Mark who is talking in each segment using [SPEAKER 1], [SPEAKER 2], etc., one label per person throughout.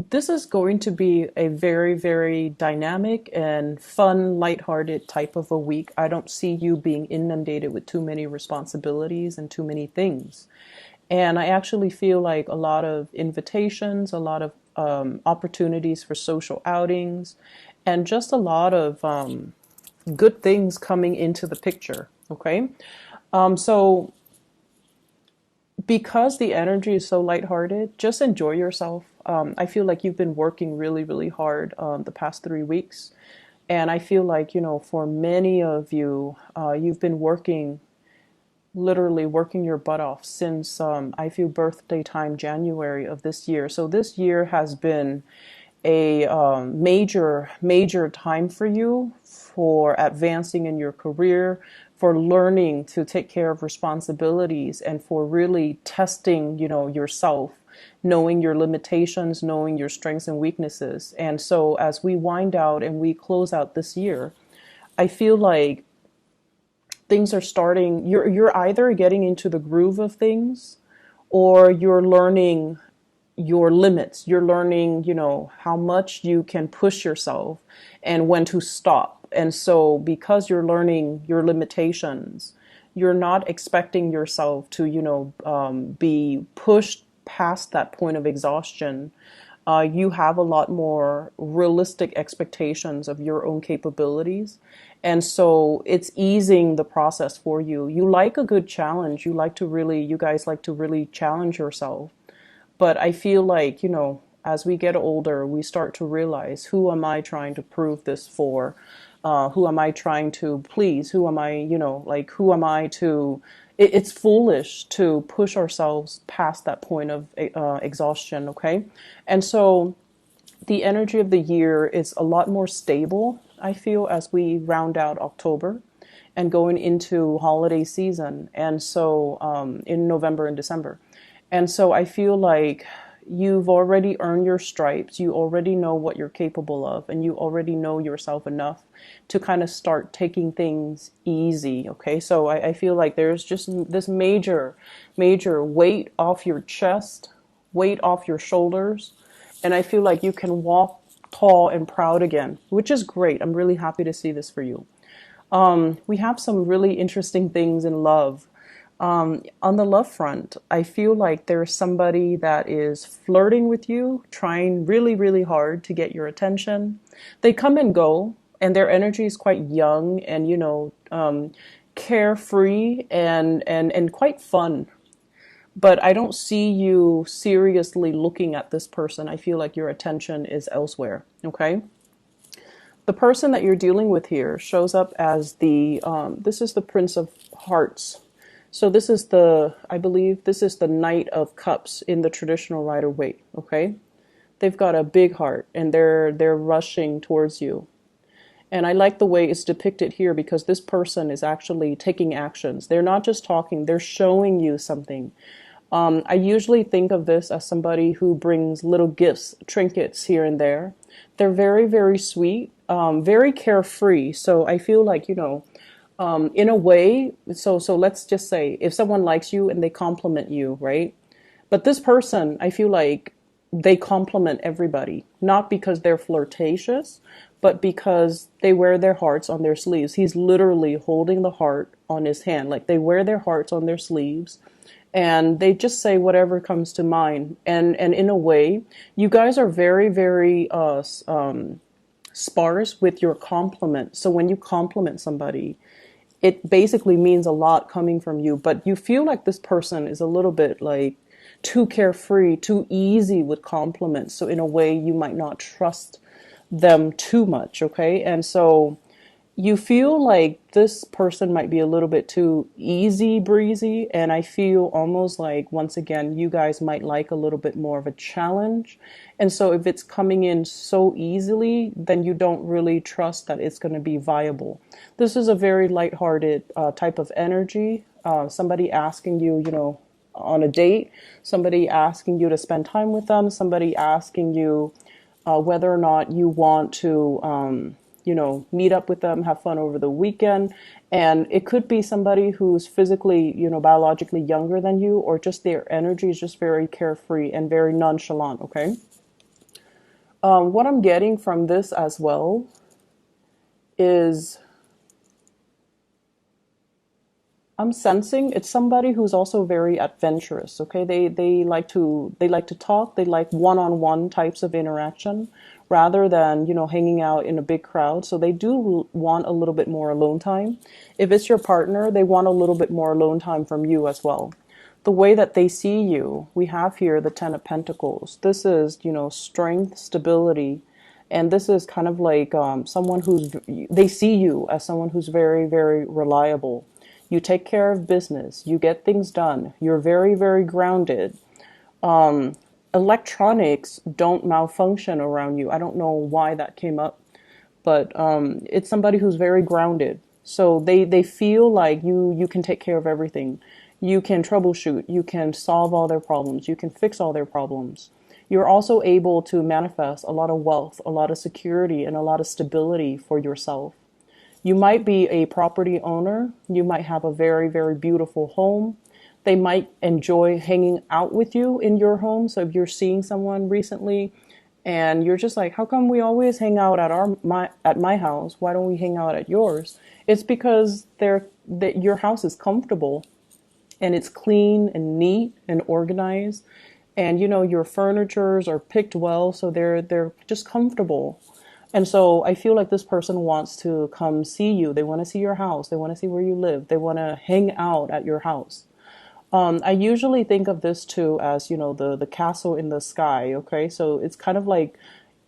[SPEAKER 1] This is going to be a very, very dynamic and fun, lighthearted type of a week. I don't see you being inundated with too many responsibilities and too many things. And I actually feel like a lot of invitations, a lot of opportunities for social outings, and just a lot of good things coming into the picture. Okay. So because the energy is so lighthearted, just enjoy yourself. I feel like you've been working really, really hard the past 3 weeks. And I feel like, for many of you, you've been working, literally working your butt off since I feel birthday time January of this year. So this year has been a major, major time for you for advancing in your career, for learning to take care of responsibilities, and for really testing, yourself, knowing your limitations, knowing your strengths and weaknesses. And so as we wind out and we close out this year, I feel like things are starting, you're either getting into the groove of things or you're learning your limits. You're learning, how much you can push yourself and when to stop. And so because you're learning your limitations, you're not expecting yourself to, be pushed past that point of exhaustion. You have a lot more realistic expectations of your own capabilities. And so it's easing the process for you. You like a good challenge. You guys like to really challenge yourself. But I feel like, as we get older, we start to realize, who am I trying to prove this for? Who am I trying to please? Who am I, who am I to? It's foolish to push ourselves past that point of exhaustion, okay? And so the energy of the year is a lot more stable, I feel, as we round out October and going into holiday season. And so in November and December. And so I feel like you've already earned your stripes. You already know what you're capable of, and you already know yourself enough to kind of start taking things easy. Okay. So I feel like there's just this major, major weight off your chest, weight off your shoulders. And I feel like you can walk tall and proud again, which is great. I'm really happy to see this for you. We have some really interesting things in love. On the love front, I feel like there's somebody that is flirting with you, trying really, really hard to get your attention. They come and go, and their energy is quite young and, carefree and quite fun. But I don't see you seriously looking at this person. I feel like your attention is elsewhere. Okay. The person that you're dealing with here shows up as this is the Prince of Hearts. So I believe this is the Knight of Cups in the traditional Rider-Waite, okay? They've got a big heart and they're rushing towards you. And I like the way it's depicted here because this person is actually taking actions. They're not just talking, they're showing you something. I usually think of this as somebody who brings little gifts, trinkets here and there. They're very, very sweet, very carefree. So I feel like, in a way, so let's just say if someone likes you and they compliment you, right? But this person, I feel like they compliment everybody, not because they're flirtatious, but because they wear their hearts on their sleeves. He's literally holding the heart on his hand. Like they wear their hearts on their sleeves and they just say whatever comes to mind. And in a way, you guys are very, very sparse with your compliment. So when you compliment somebody, it basically means a lot coming from you, but you feel like this person is a little bit like too carefree, too easy with compliments. So in a way, you might not trust them too much, okay? And so you feel like this person might be a little bit too easy breezy, and I feel almost like, once again, you guys might like a little bit more of a challenge. And so if it's coming in so easily, then you don't really trust that it's going to be viable. This is a very lighthearted type of energy. Somebody asking you, on a date, somebody asking you to spend time with them, somebody asking you whether or not you want to meet up with them, have fun over the weekend. And it could be somebody who's physically, biologically younger than you, or just their energy is just very carefree and very nonchalant, okay? What I'm getting from this as well is I'm sensing it's somebody who's also very adventurous. Okay, they like to talk. They like one-on-one types of interaction rather than hanging out in a big crowd. So they do want a little bit more alone time. If it's your partner, they want a little bit more alone time from you as well. The way that they see you, we have here the Ten of Pentacles. This is strength, stability, and this is kind of like someone who's they see you as someone who's very, very reliable. You take care of business, you get things done, you're very, very grounded. Electronics don't malfunction around you. I don't know why that came up, but it's somebody who's very grounded. So they feel like you can take care of everything. You can troubleshoot, you can solve all their problems, you can fix all their problems. You're also able to manifest a lot of wealth, a lot of security, and a lot of stability for yourself. You might be a property owner. You might have a very, very beautiful home. They might enjoy hanging out with you in your home. So if you're seeing someone recently and you're just like, how come we always hang out at my house? Why don't we hang out at yours? It's because that your house is comfortable and it's clean and neat and organized. And your furnitures are picked well, so they're just comfortable. And so I feel like this person wants to come see you. They want to see your house. They want to see where you live. They want to hang out at your house. I usually think of this too as, the castle in the sky. Okay. So it's kind of like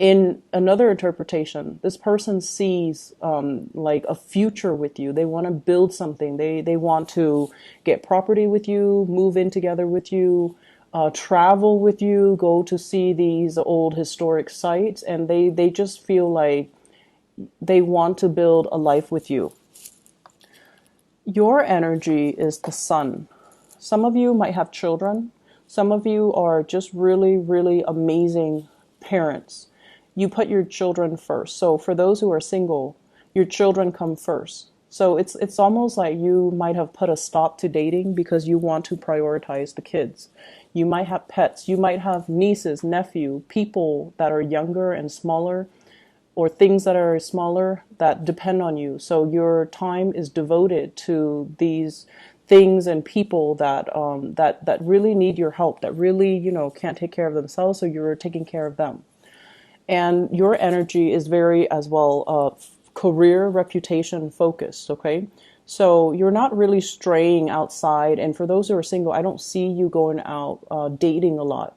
[SPEAKER 1] in another interpretation, this person sees like a future with you. They want to build something. They want to get property with you, move in together with you, travel with you, go to see these old historic sites, and they just feel like they want to build a life with you. Your energy is the sun. Some of you might have children. Some of you are just really, really amazing parents. You put your children first. So for those who are single, your children come first. So it's almost like you might have put a stop to dating because you want to prioritize the kids. You might have pets. You might have nieces, nephew, people that are younger and smaller, or things that are smaller that depend on you. So your time is devoted to these things and people that really need your help, that really can't take care of themselves. So you're taking care of them. And your energy is very as well career reputation focused. Okay. So you're not really straying outside. And for those who are single, I don't see you going out dating a lot.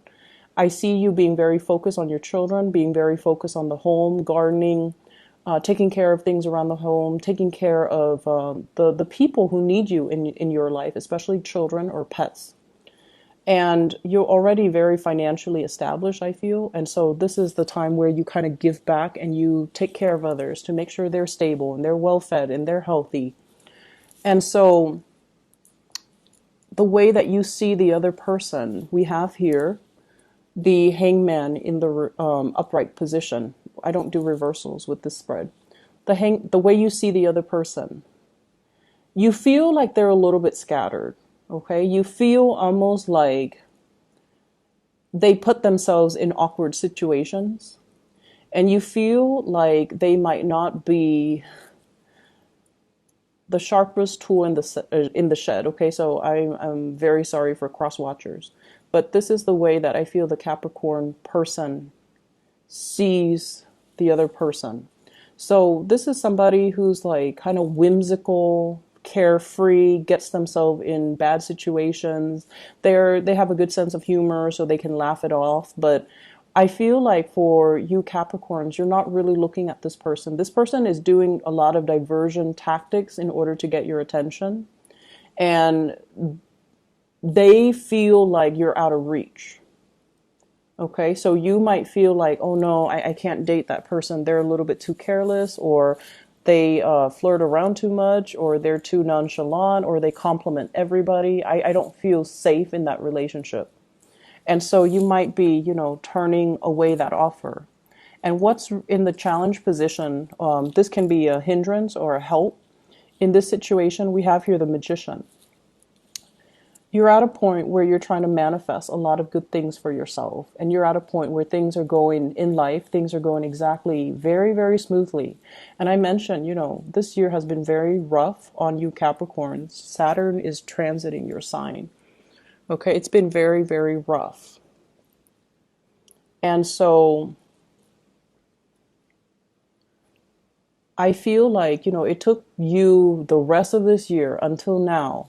[SPEAKER 1] I see you being very focused on your children, being very focused on the home, gardening, taking care of things around the home, taking care of the people who need you in your life, especially children or pets. And you're already very financially established, I feel. And so this is the time where you kind of give back and you take care of others to make sure they're stable and they're well fed and they're healthy. And so the way that you see the other person, we have here the hangman in the upright position. I don't do reversals with this spread. The way you see the other person, you feel like they're a little bit scattered. Okay, you feel almost like they put themselves in awkward situations, and you feel like they might not be the sharpest tool in the shed. Okay, so I'm very sorry for cross watchers, but this is the way that I feel the Capricorn person sees the other person. So this is somebody who's like kind of whimsical, carefree, gets themselves in bad situations. They have a good sense of humor, so they can laugh it off. But I feel like for you Capricorns, you're not really looking at this person. This person is doing a lot of diversion tactics in order to get your attention. And they feel like you're out of reach. Okay, so you might feel like, oh no, I can't date that person. They're a little bit too careless, or they flirt around too much, or they're too nonchalant, or they compliment everybody. I don't feel safe in that relationship. And so you might be, turning away that offer. And what's in the challenge position, this can be a hindrance or a help. In this situation, we have here the Magician. you're at a point where you're trying to manifest a lot of good things for yourself, and you're at a point where things are going in life, things are going exactly very, very smoothly. And I mentioned, this year has been very rough on you Capricorns. Saturn is transiting your sign. Okay, it's been very, very rough. And so I feel like, it took you the rest of this year until now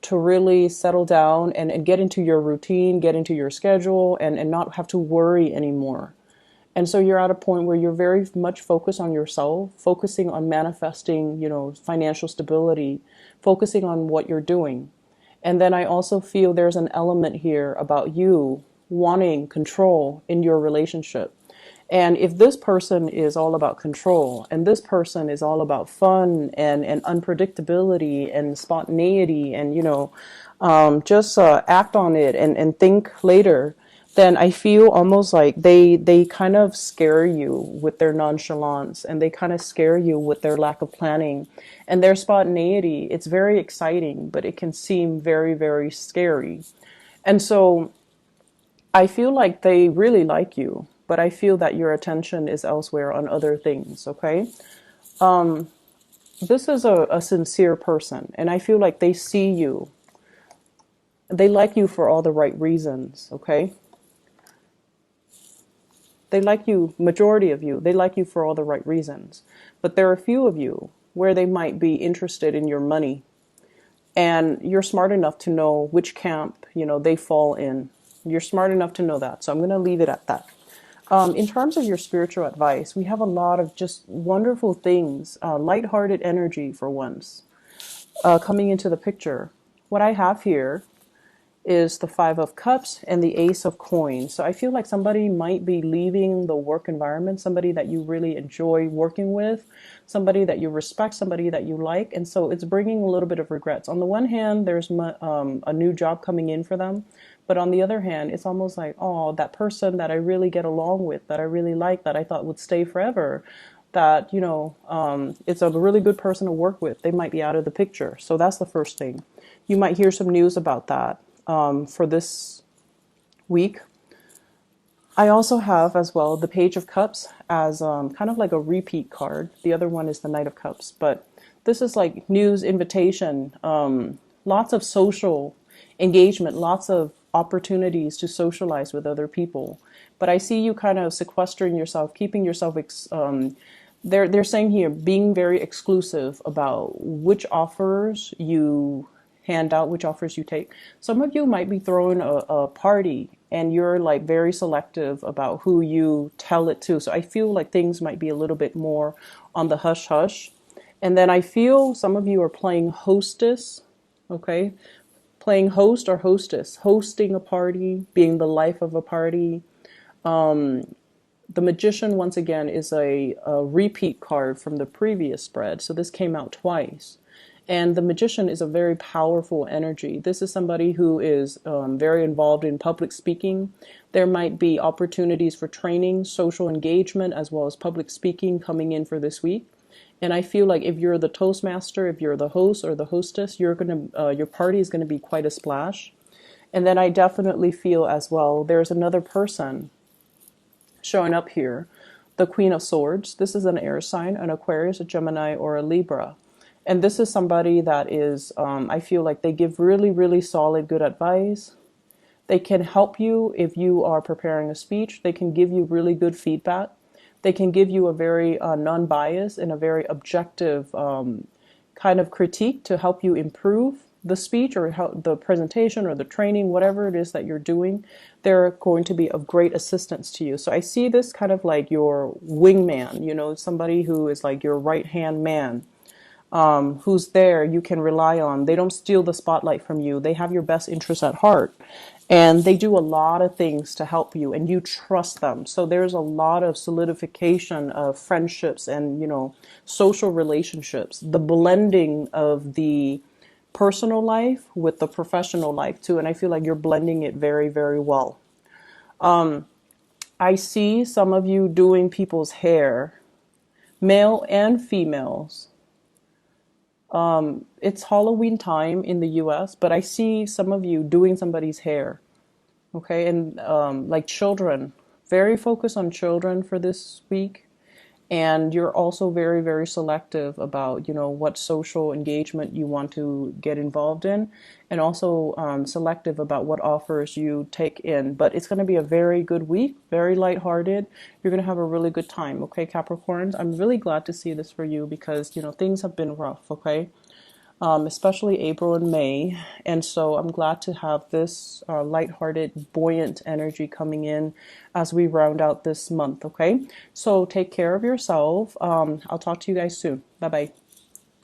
[SPEAKER 1] to really settle down and get into your routine, get into your schedule, and not have to worry anymore. And so you're at a point where you're very much focused on yourself, focusing on manifesting, financial stability, focusing on what you're doing. And then I also feel there's an element here about you wanting control in your relationship. And if this person is all about control, and this person is all about fun and unpredictability and spontaneity, and just act on it and think later, then I feel almost like they kind of scare you with their nonchalance, and they kind of scare you with their lack of planning and their spontaneity. It's very exciting, but it can seem very, very scary. And so I feel like they really like you, but I feel that your attention is elsewhere on other things, okay? This is a sincere person, and I feel like they see you. They like you for all the right reasons, okay? They like you, majority of you, they like you for all the right reasons. But there are a few of you where they might be interested in your money. And you're smart enough to know which camp, they fall in. You're smart enough to know that. So I'm going to leave it at that. In terms of your spiritual advice, we have a lot of just wonderful things, lighthearted energy for once, coming into the picture. What I have here is the Five of Cups and the Ace of Coins. So I feel like somebody might be leaving the work environment, somebody that you really enjoy working with, somebody that you respect, somebody that you like. And so it's bringing a little bit of regrets. On the one hand, there's a new job coming in for them. But on the other hand, it's almost like, oh, that person that I really get along with, that I really like, that I thought would stay forever, that, it's a really good person to work with. They might be out of the picture. So that's the first thing. You might hear some news about that for this week. I also have as well the Page of Cups as kind of like a repeat card. The other one is the Knight of Cups. But this is like news, invitation, lots of social engagement, lots of opportunities to socialize with other people. But I see you kind of sequestering yourself, keeping yourself, they're saying here, being very exclusive about which offers you hand out, which offers you take. Some of you might be throwing a party and you're like very selective about who you tell it to. So I feel like things might be a little bit more on the hush hush. And then I feel some of you are playing hostess, okay? Playing host or hostess, hosting a party, being the life of a party. The Magician, once again, is a repeat card from the previous spread. So this came out twice. And the Magician is a very powerful energy. This is somebody who is very involved in public speaking. There might be opportunities for training, social engagement, as well as public speaking coming in for this week. And I feel like if you're the Toastmaster, if you're the host or the hostess, your party is going to be quite a splash. And then I definitely feel as well, there's another person showing up here, the Queen of Swords. This is an air sign, an Aquarius, a Gemini, or a Libra. And this is somebody that is, I feel like they give really, really solid, good advice. They can help you if you are preparing a speech. They can give you really good feedback. They can give you a very non-biased and a very objective kind of critique to help you improve the speech or the presentation or the training, whatever it is that you're doing. They're going to be of great assistance to you. So I see this kind of like your wingman, somebody who is like your right-hand man, who's there, you can rely on. They don't steal the spotlight from you. They have your best interests at heart. And they do a lot of things to help you, and you trust them. So there's a lot of solidification of friendships and, social relationships. The blending of the personal life with the professional life too. And I feel like you're blending it very, very well. I see some of you doing people's hair, male and females. It's Halloween time in the US, but I see some of you doing somebody's hair. Okay, and like children, very focused on children for this week. And you're also very, very selective about, what social engagement you want to get involved in, and also selective about what offers you take in. But it's going to be a very good week, very lighthearted. You're going to have a really good time, okay, Capricorns? I'm really glad to see this for you because, things have been rough, okay? Especially April and May. And so I'm glad to have this lighthearted, buoyant energy coming in as we round out this month, okay? So take care of yourself. I'll talk to you guys soon. Bye bye.